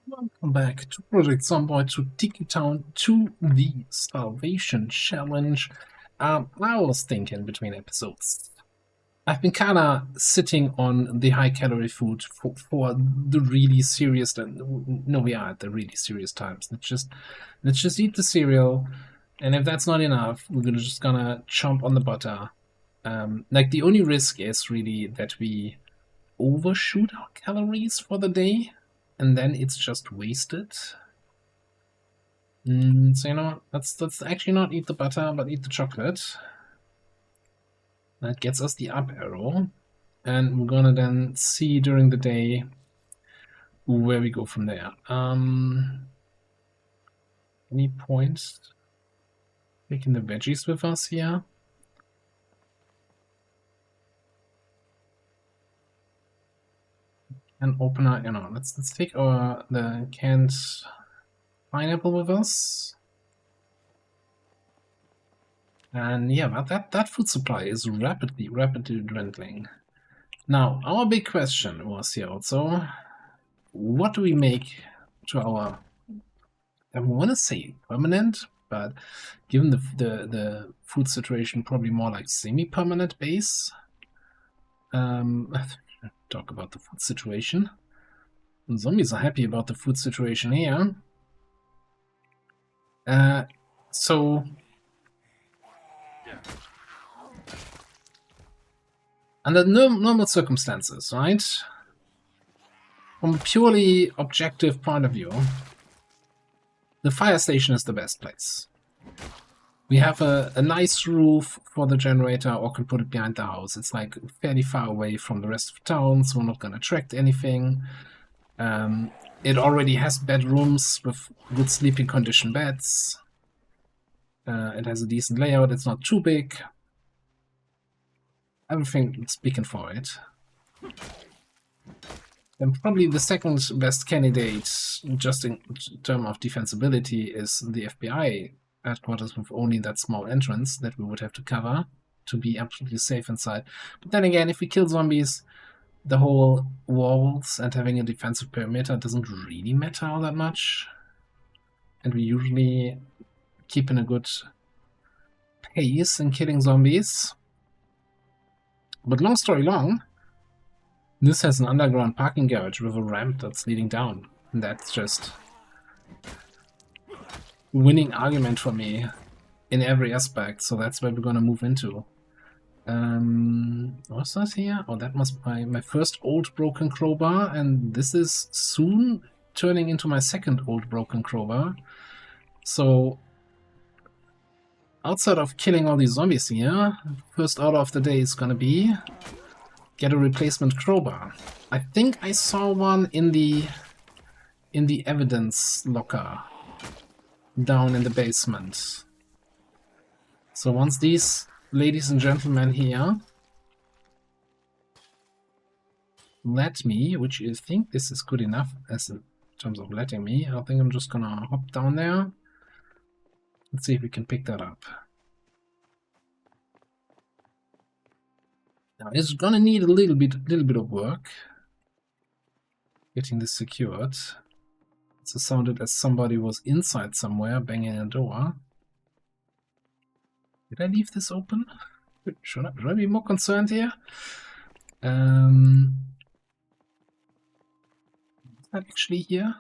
Welcome back to Project Zomboid, to Tiki Town, to the Starvation Challenge. I was thinking between episodes, I've been kinda sitting on the high-calorie food for the really serious... No, we are at the really serious times. Let's just eat the cereal, and if that's not enough, we're just gonna chomp on the butter. Like, the only risk is really that we overshoot our calories for the day, and then it's just wasted. So, you know, let's actually not eat the butter, but eat the chocolate. That gets us the up arrow, and we're gonna then see during the day where we go from there. Any points taking the veggies with us here? An opener, you know, let's take the canned pineapple with us. And yeah, but that food supply is rapidly dwindling. Now, our big question was here also, what do we make to our, I want to say permanent, but given the food situation, probably more like semi-permanent base. Talk about the food situation. And zombies are happy about the food situation here. So under normal circumstances, right? From a purely objective point of view, the fire station is the best place. We have a nice roof for the generator, or can put it behind the house. It's like fairly far away from the rest of town, so we're not going to attract anything. It already has bedrooms with good sleeping condition beds. It has a decent layout, it's not too big. Everything speaking for it. And probably the second best candidate, just in terms of defensibility, is the FBI headquarters with only that small entrance that we would have to cover to be absolutely safe inside. But then again, if we kill zombies, the whole walls and having a defensive perimeter doesn't really matter all that much. And we usually keep in a good pace in killing zombies. But long story long, this has an underground parking garage with a ramp that's leading down. And that's just winning argument for me in every aspect, so that's where we're gonna move into. What's that here? Oh, that must be my first old broken crowbar, and this is soon turning into my second old broken crowbar. So outside of killing all these zombies here, first order of the day is gonna be get a replacement crowbar. I think I saw one in the evidence locker down in the basement. So once these ladies and gentlemen here let me, which I think this is good enough as in terms of letting me, I think I'm just gonna hop down there. Let's see if we can pick that up. Now it's gonna need a little bit of work getting this secured. It sounded as somebody was inside somewhere banging a door. Did I leave this open? Should I be more concerned here? Is that actually here?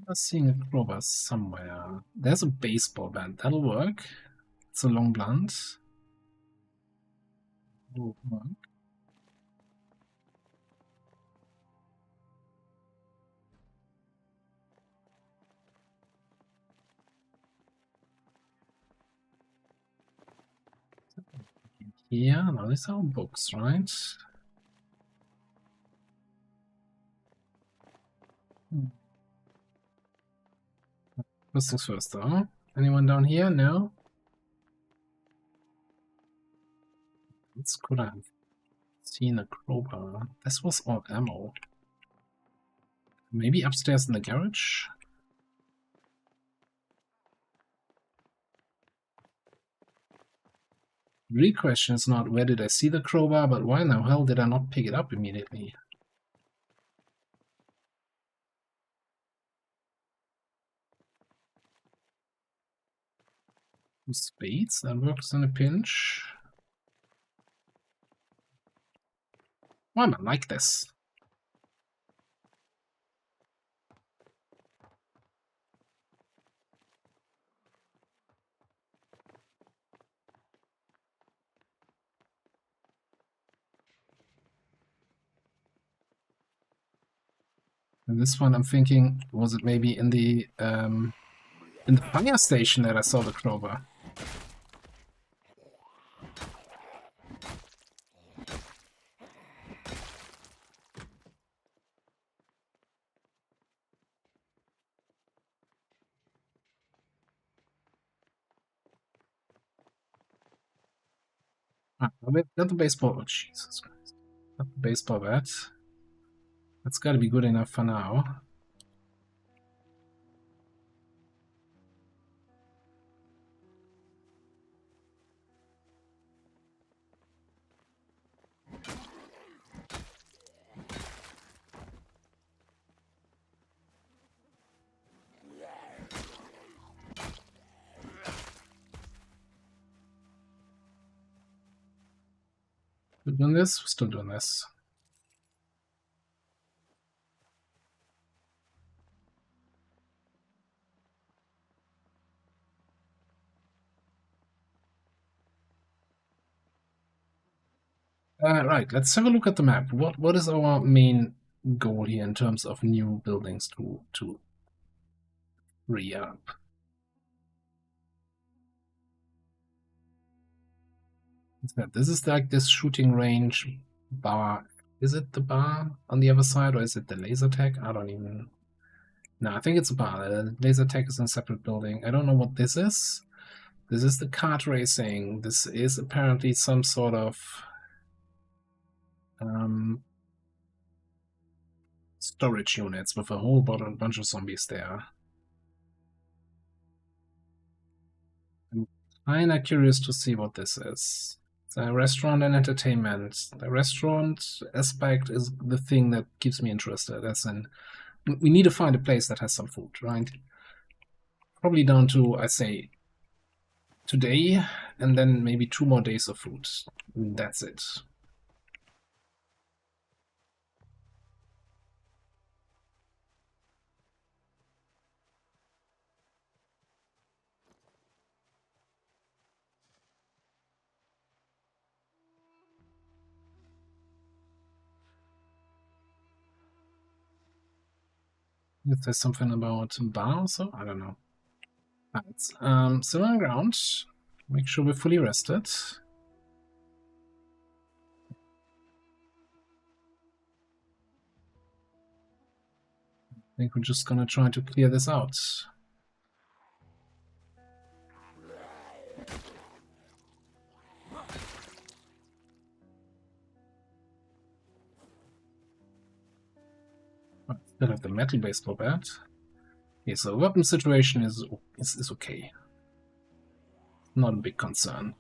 I'm seeing a crowbar somewhere. There's a baseball bat. That'll work. It's a long blunt. Will work. Here, now these are books, right? First things first, though. Anyone down here? No? It's could I have seen a crowbar? This was all ammo. Maybe upstairs in the garage? The real question is not where did I see the crowbar, but why in the hell did I not pick it up immediately? Spades, that works in a pinch. Why am I like this? And this one I'm thinking, was it maybe in the fire station that I saw the crowbar? Ah, not the baseball. Oh, Jesus Christ. Not the baseball bat. That's gotta be good enough for now. We're doing this, we're still doing this. Right, let's have a look at the map. What is our main goal here in terms of new buildings to re-up? This is like this shooting range bar. Is it the bar on the other side, or is it the laser tag? I don't even... No, I think it's a bar. The laser tag is in a separate building. I don't know what this is. This is the kart racing. This is apparently some sort of storage units with a whole bunch of zombies there. I'm kinda curious to see what this is. It's a restaurant and entertainment. The restaurant aspect is the thing that keeps me interested, as in we need to find a place that has some food, right? Probably down to, I say, today, and then maybe 2 more days of food. That's it. If there's something about bar also, I don't know. Right, sit on the ground. Make sure we're fully rested. I think we're just gonna try to clear this out. Still have the metal baseball bat. Okay, so weapon situation is okay. Not a big concern.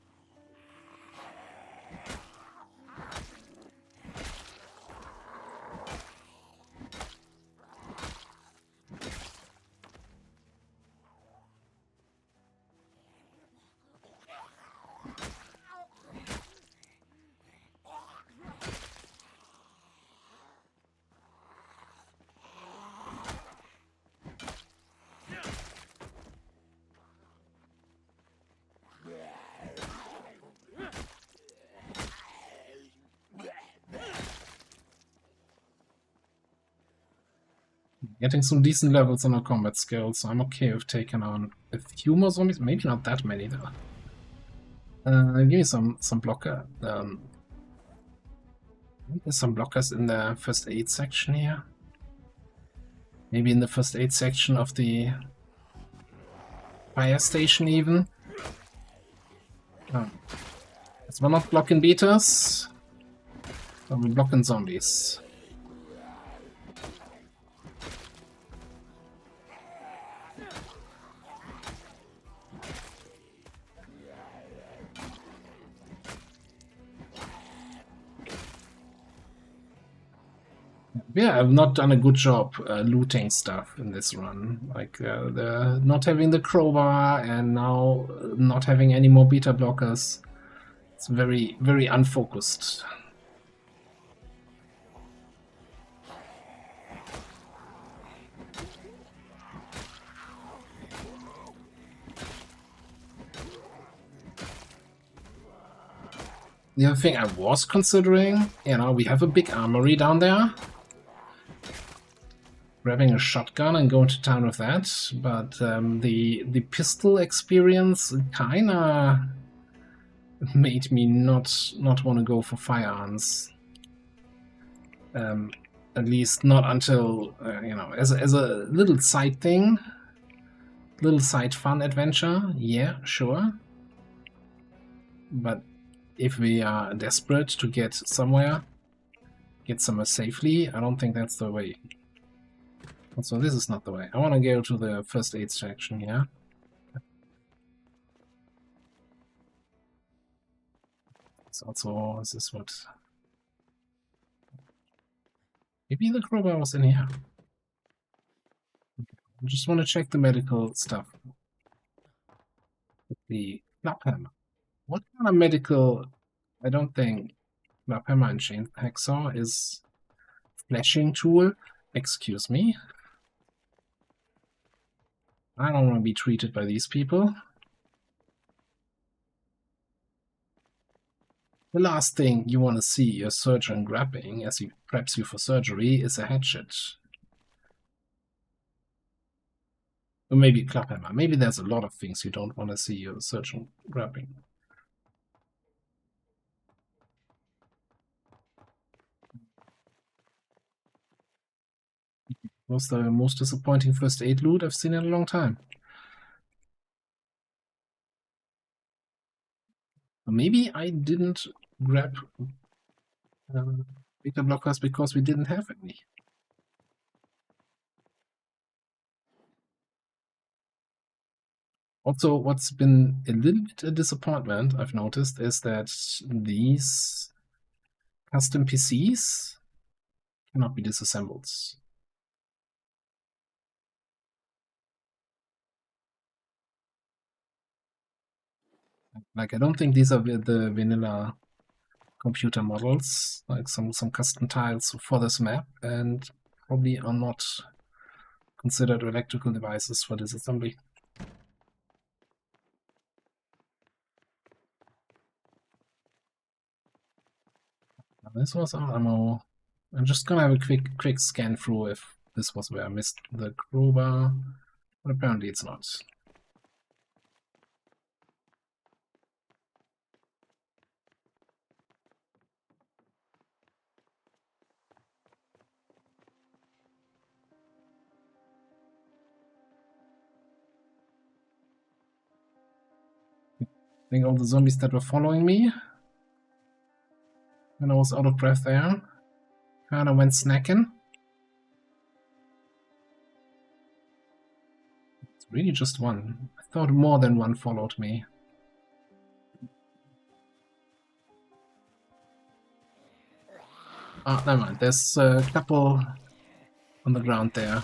Getting some decent levels on our combat skills, so I'm okay with taking on a few more zombies. Maybe not that many though. Give me some blocker. There's some blockers in the first aid section here. Maybe in the first aid section of the fire station even. Oh. As we're not blocking beaters, but we're blocking zombies. Yeah, I've not done a good job looting stuff in this run. Like the not having the crowbar and now not having any more beta blockers. It's very, very unfocused. The other thing I was considering, you know, we have a big armory down there. Grabbing a shotgun and going to town with that, but the pistol experience kinda made me not want to go for firearms. At least not until you know, as a little side thing, little side fun adventure. Yeah, sure. But if we are desperate to get somewhere safely, I don't think that's the way. Also, this is not the way. I want to go to the first aid section here. It's also, is this what? Maybe the crowbar was in here. I just want to check the medical stuff. With the claphammer. What kind of medical? I don't think claphammer and chain hacksaw is flashing tool. Excuse me. I don't want to be treated by these people. The last thing you want to see your surgeon grabbing as he preps you for surgery is a hatchet. Or maybe a claphammer. Maybe there's a lot of things you don't want to see your surgeon grabbing. Was the most disappointing first aid loot I've seen in a long time. Maybe I didn't grab beta blockers because we didn't have any. Also, what's been a little bit a disappointment, I've noticed, is that these custom PCs cannot be disassembled. Like, I don't think these are the vanilla computer models, like some custom tiles for this map, and probably are not considered electrical devices for disassembly. This was our ammo. I'm just gonna have a quick scan through if this was where I missed the crowbar, but apparently it's not. I think all the zombies that were following me when I was out of breath there kinda went snacking. It's really just one. I thought more than one followed me. Oh, never mind. There's a couple on the ground there.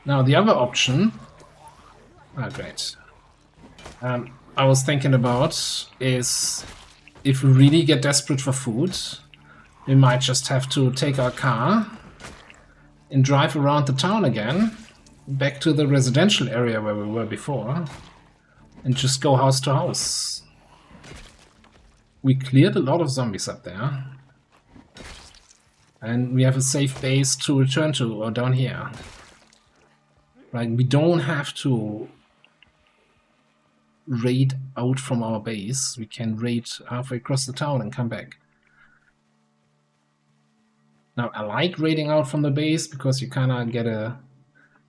Now the other option, great. I was thinking about is if we really get desperate for food, we might just have to take our car and drive around the town again, back to the residential area where we were before, and just go house to house. We cleared a lot of zombies up there, and we have a safe base to return to, or down here. Like, we don't have to raid out from our base. We can raid halfway across the town and come back. Now, I like raiding out from the base because you kind of get a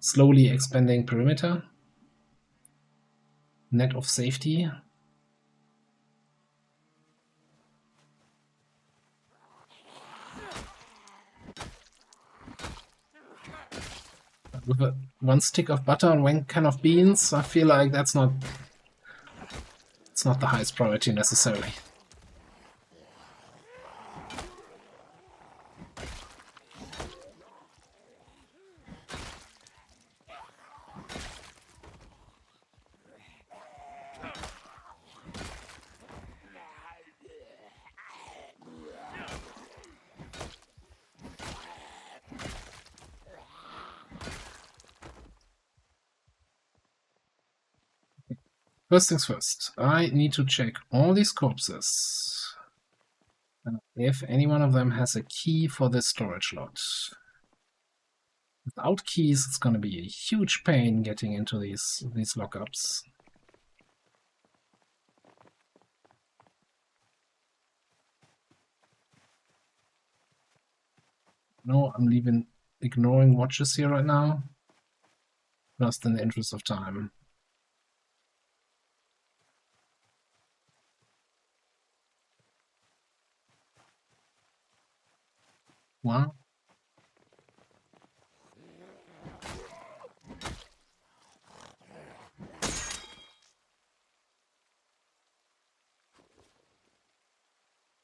Slowly expanding perimeter. Net of safety. With one stick of butter and one can of beans, I feel like it's not the highest priority necessarily. First things first, I need to check all these corpses. If any one of them has a key for this storage lot. Without keys, it's going to be a huge pain getting into these lockups. No, I'm ignoring watches here right now. Just in the interest of time. Wow.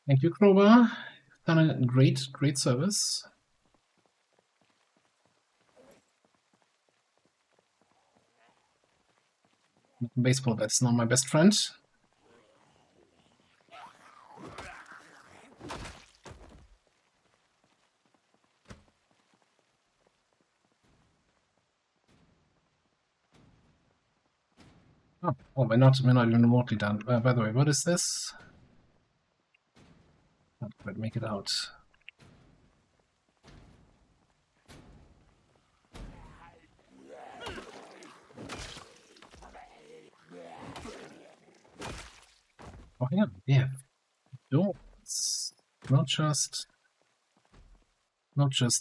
Thank you, Crowbar. You've done a great service. Baseball bat's not my best friend. Oh, we're not even remotely done. By the way, what is this? Can't quite make it out. Oh, hang on. Yeah. Doors. Not just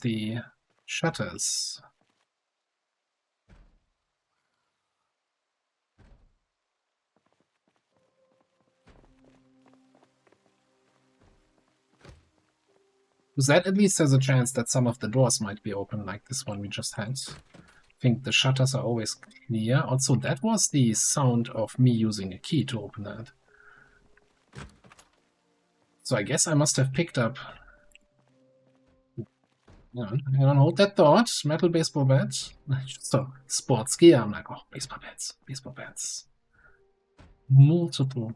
the shutters. Because that at least has a chance that some of the doors might be open, like this one we just had. I think the shutters are always clear. Also, that was the sound of me using a key to open that. So I guess I must have picked up... Hang on, hold that thought. Metal baseball bat. So, sports gear. I'm like, oh, baseball bats. Multiple.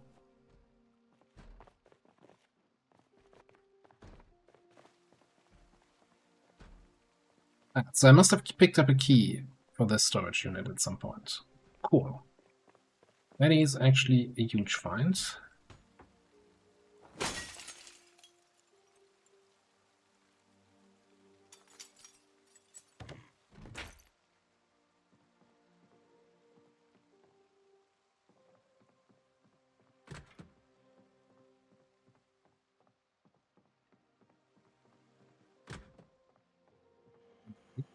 So I must have picked up a key for this storage unit at some point. Cool. That is actually a huge find.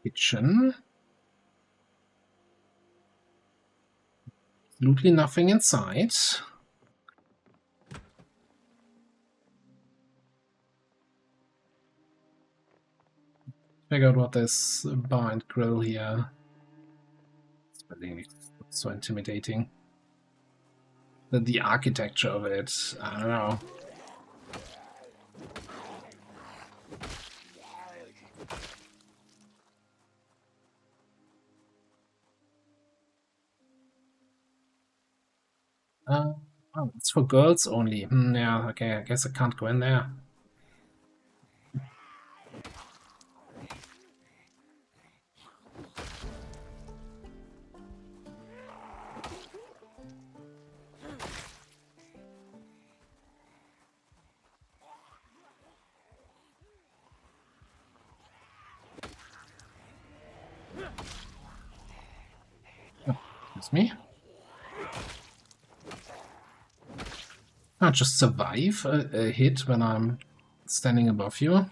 Kitchen. Absolutely nothing inside. Figure out what this bar and grill here. It's really so intimidating. The architecture of it, I don't know. Oh, it's for girls only. Yeah, okay, I guess I can't go in there. Oh, excuse me. I'll just survive a hit when I'm standing above you.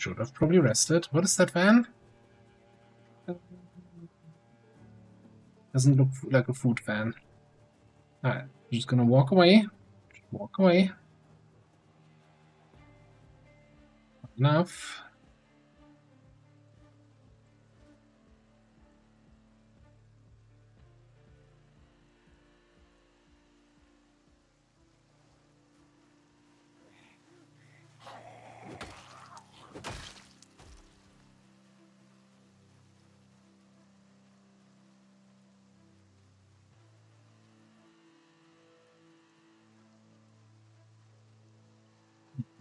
Should have probably rested. What is that van? Doesn't look like a food van. Alright, I'm just gonna walk away. Walk away. Enough.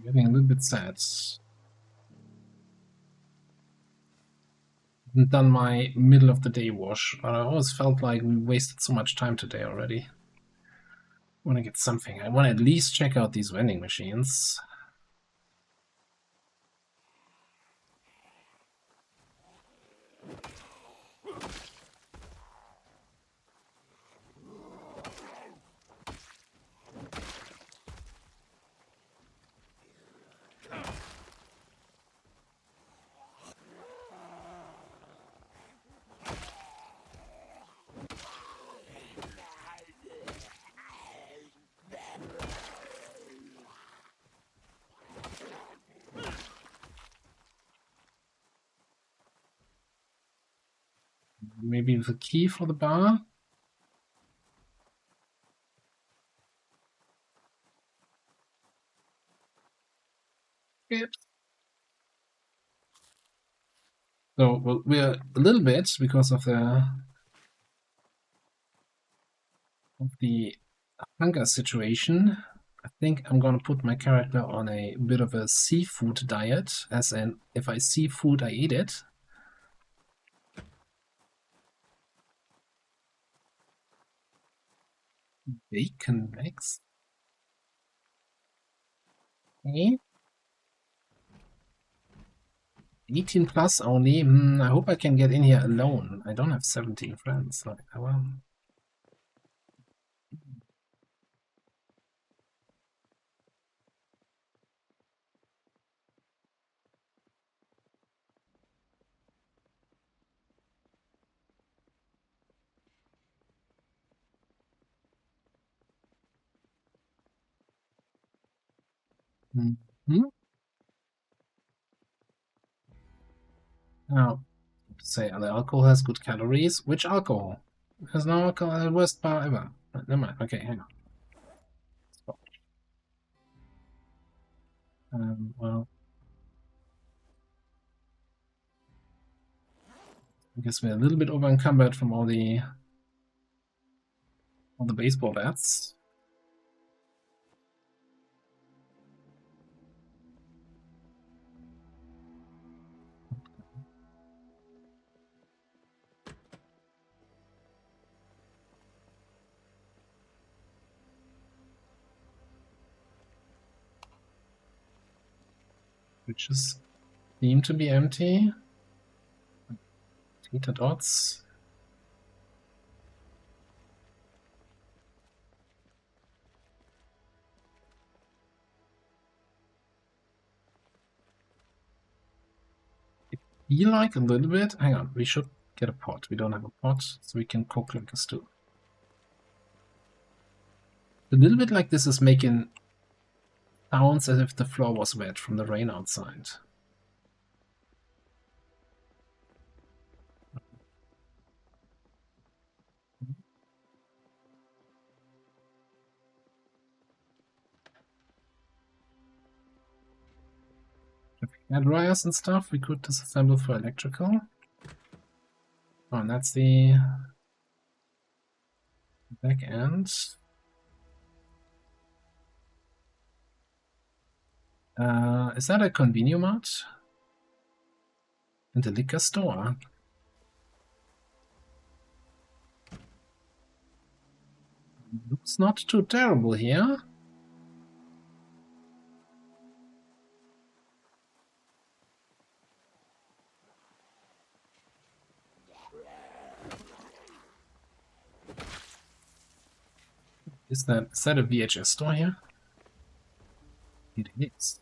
Getting a little bit sad. Haven't done my middle of the day wash, but I always felt like we wasted so much time today already. I want to get something. I want to at least check out these vending machines. Maybe the key for the bar? Yep. So well, we're a little bit because of the hunger situation. I think I'm gonna put my character on a bit of a seafood diet, as in if I see food, I eat it. Bacon eggs. Okay. 18 plus only. I hope I can get in here alone. I don't have 17 friends. Like, well. Now, say the alcohol has good calories. Which alcohol? There's no alcohol at the worst bar ever. Never mind. Okay, hang on. Well, I guess we're a little bit over encumbered from all the baseball bats. Which is seem to be empty. Theta dots. Feel like a little bit. Hang on, we should get a pot. We don't have a pot, so we can cook like a stew. A little bit like this is making sounds as if the floor was wet from the rain outside. Hair dryers and stuff we could disassemble for electrical. Oh, and that's the back end. Is that a conveniomart? And a liquor store? Looks not too terrible here. Is that a VHS store here? It is.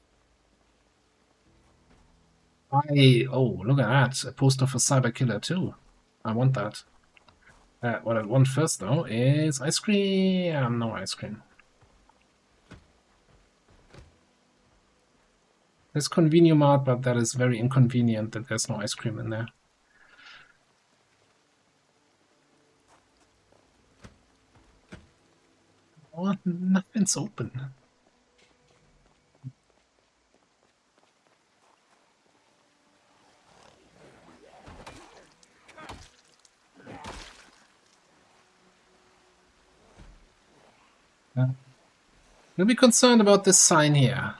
Oh, look at that. A poster for Cyber Killer 2. I want that. What I want first, though, is ice cream. No ice cream. There's Convenio-Mart, but that is very inconvenient that there's no ice cream in there. Oh, nothing's open. You'll be concerned about this sign here.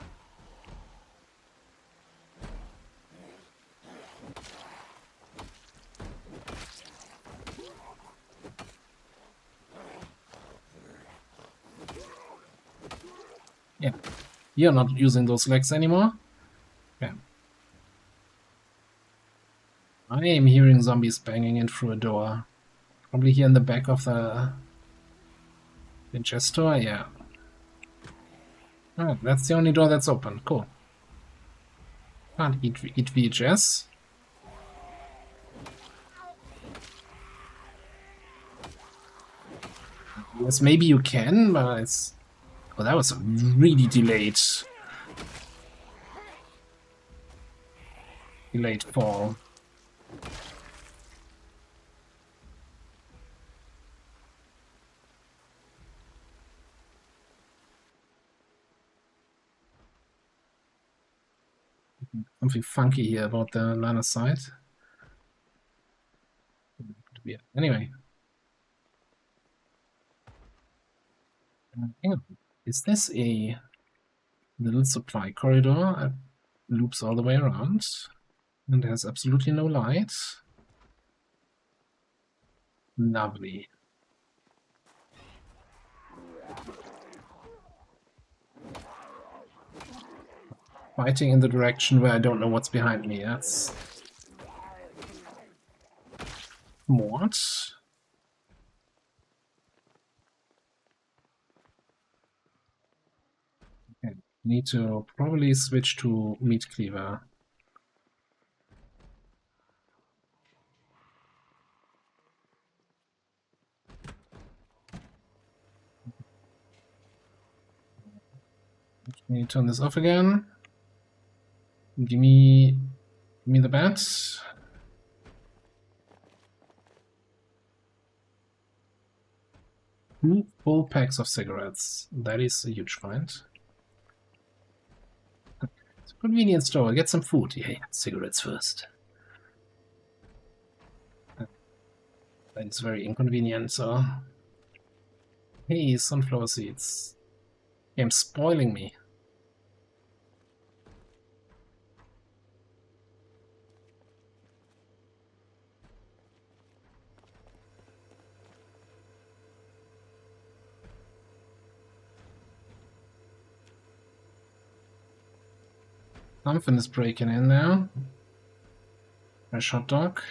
Yeah. You're not using those legs anymore? Yeah. I am hearing zombies banging in through a door. Probably here in the back of the Winchester, yeah. Oh, that's the only door that's open. Cool. Can't eat VHS. Yes, maybe you can, but it's... Oh, that was really delayed. Delayed fall. Something funky here about the line of sight. Anyway. Hang on. Is this a little supply corridor that loops all the way around and has absolutely no light? Lovely. Fighting in the direction where I don't know what's behind me. That's... What? Okay. Need to probably switch to meat cleaver. Let me turn this off again. Give me the bats. Two full packs of cigarettes. That is a huge find. It's a convenience store. Get some food. Yeah, cigarettes first. That is very inconvenient, so... Hey, sunflower seeds. Game's spoiling me. Something is breaking in now. Fresh hot dog.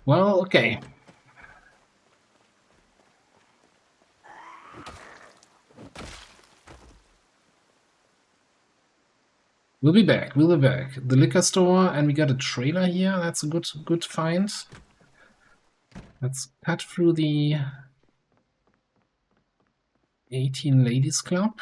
Well, okay. We'll be back. We'll be back. The liquor store, and we got a trailer here. That's a good find. Let's cut through the 18 Ladies Club.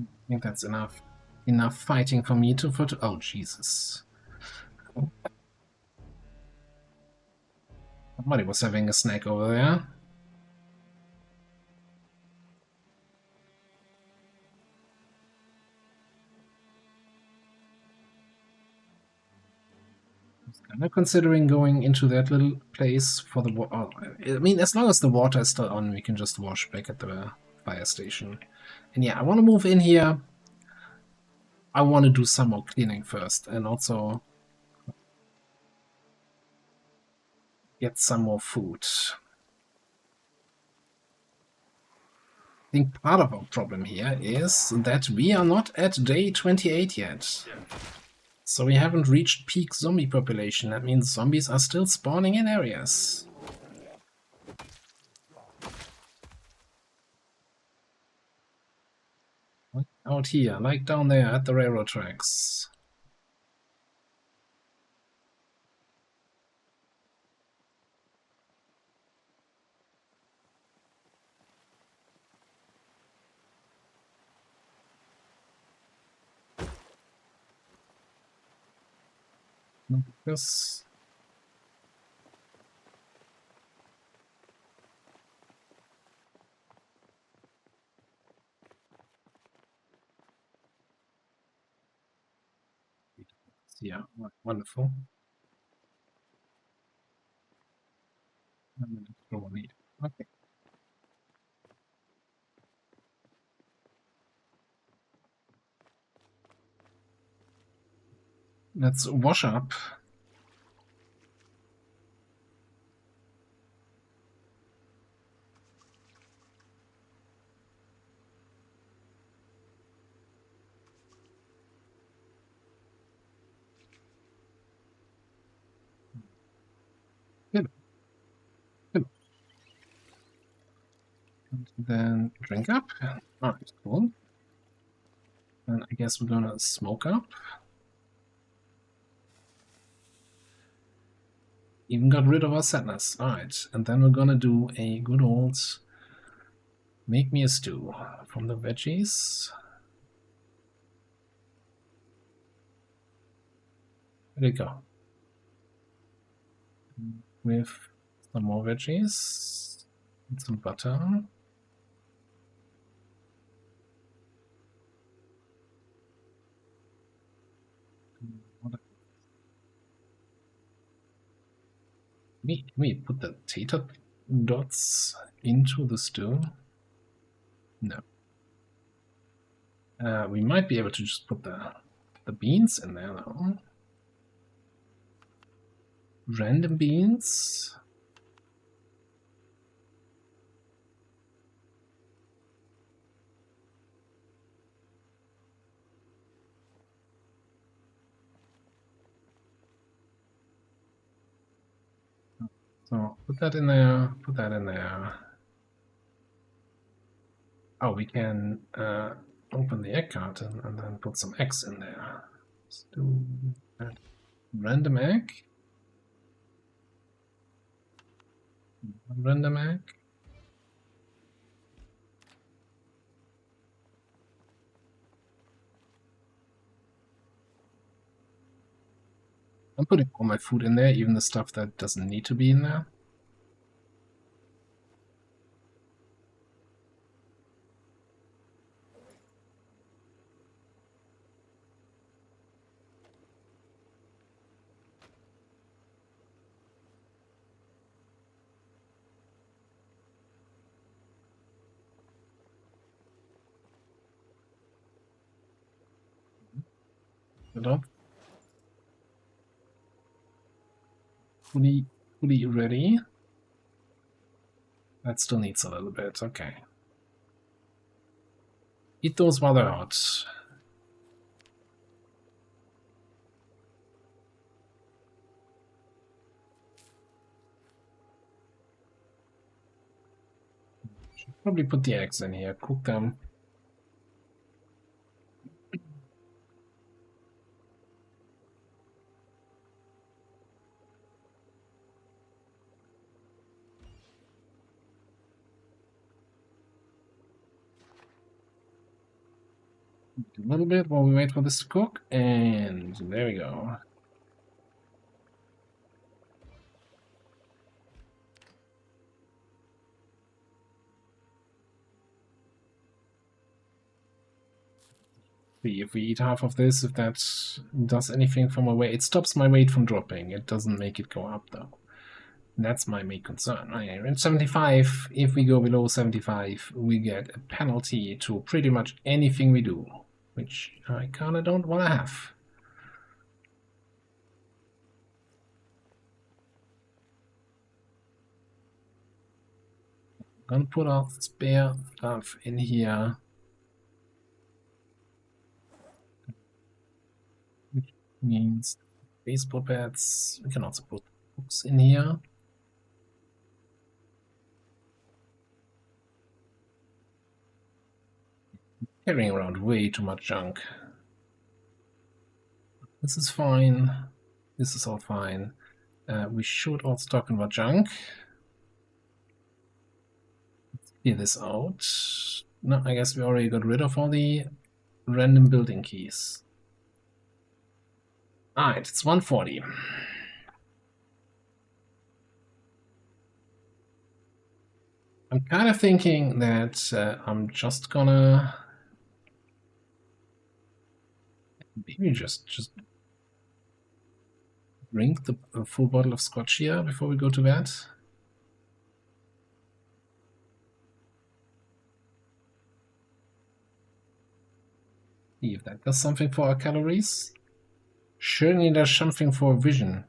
I think that's enough. Enough fighting for me to... Oh, Jesus. Somebody was having a snack over there. I'm not considering going into that little place for the water. I mean, as long as the water is still on, we can just wash back at the fire station. And yeah, I want to move in here. I want to do some more cleaning first, and also get some more food. I think part of our problem here is that we are not at day 28 yet. So we haven't reached peak zombie population. That means zombies are still spawning in areas. Out here, like down there at the railroad tracks. This. Yeah, wonderful. Okay. Let's wash up. Good. Good. And then drink up. Alright, cool. And I guess we're gonna smoke up. Even got rid of our sadness. Alright, and then we're gonna do a good old make me a stew from the veggies. There you go. With some more veggies and some butter. We put the tater dots into the stew? No. We might be able to just put the beans in there though. Random beans. So put that in there, put that in there. Oh, we can open the egg carton and then put some eggs in there. Let's do that. Random egg. Random egg. I'm putting all my food in there, even the stuff that doesn't need to be in there. Fully ready. That still needs a little bit, okay. Eat those while they're hot. Should probably put the eggs in here, cook them. A little bit while we wait for this to cook, and there we go. If we eat half of this, if that does anything for my weight, it stops my weight from dropping. It doesn't make it go up though. That's my main concern. Right? At 75, if we go below 75, we get a penalty to pretty much anything we do, which I kind of don't want to have. I'm gonna put our spare stuff in here. Which means baseball bats. We can also put books in here. Carrying around way too much junk. This is fine. This is all fine. We should all stock in our junk. Let's clear this out. No, I guess we already got rid of all the random building keys. Alright, it's 140. I'm kind of thinking that I'm just gonna maybe just drink the full bottle of scotch here before we go to bed. See if that does something for our calories. Surely does something for vision.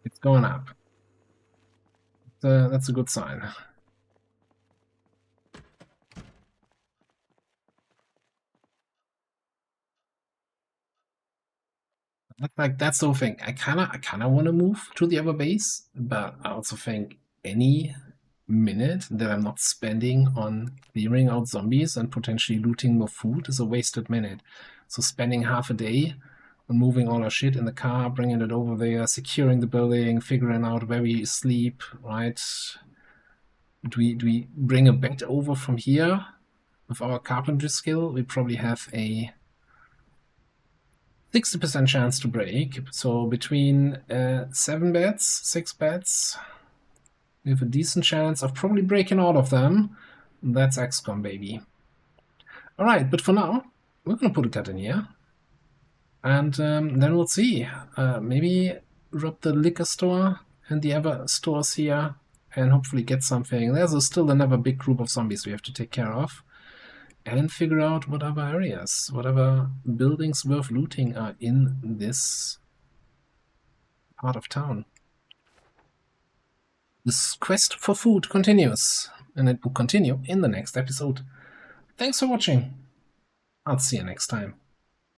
It's going up. That's a good sign. Like that's the whole thing. I kinda want to move to the other base, but I also think any minute that I'm not spending on clearing out zombies and potentially looting more food is a wasted minute. So spending half a day on moving all our shit in the car, bringing it over there, securing the building, figuring out where we sleep, right? Do we bring a bed over from here? With our carpentry skill, we probably have a 60% chance to break. So between 7 beds, 6 beds, we have a decent chance of probably breaking all of them. That's XCOM, baby. Alright, but for now, we're gonna put a cut in here. And then we'll see. Maybe rob the liquor store and the other stores here and hopefully get something. There's still another big group of zombies we have to take care of. And figure out what other areas, whatever buildings worth looting are in this part of town. This quest for food continues, and it will continue in the next episode. Thanks for watching. I'll see you next time.